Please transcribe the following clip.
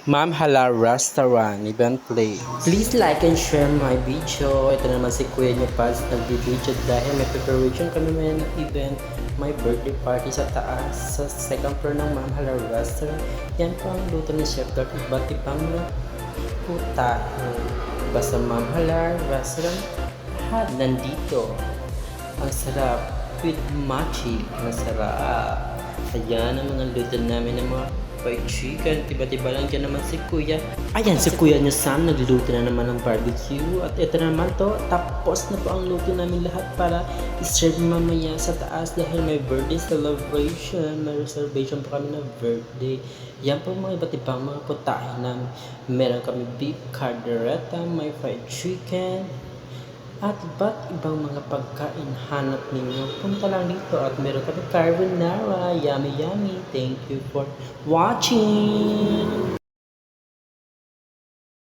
Ma'am Hala Restaurant, event play. Please like and share my video. Ito naman si Kuya niyo Paz nag-video dahil may preparation kami ngayon ng event. My birthday party sa taas, sa second floor ng Ma'am Hala Restaurant. Yan po ang luto ni Chef Dot. Iba't ibang putahe. Basta Ma'am Hala Restaurant, lahat nandito. Ang sarap with machi na sarap. Ayan ang mga luto namin ng mga fried chicken. Tiba-tiba lang dyan naman si Kuya. Ayan, si Kuya niya Sam nagluto na naman ng barbecue. At ito naman to, tapos na po ang luto namin lahat para i-serve mamaya sa taas dahil may birthday celebration. May reservation pa kami ng birthday. Yan po mga iba't ibang mga putahe namin. Meron kami beef cardereta, may fried chicken, at iba't ibang mga pagkain hanap ninyo. Punta lang dito at meron kami carbonara. Yummy yummy. Thank you for watching.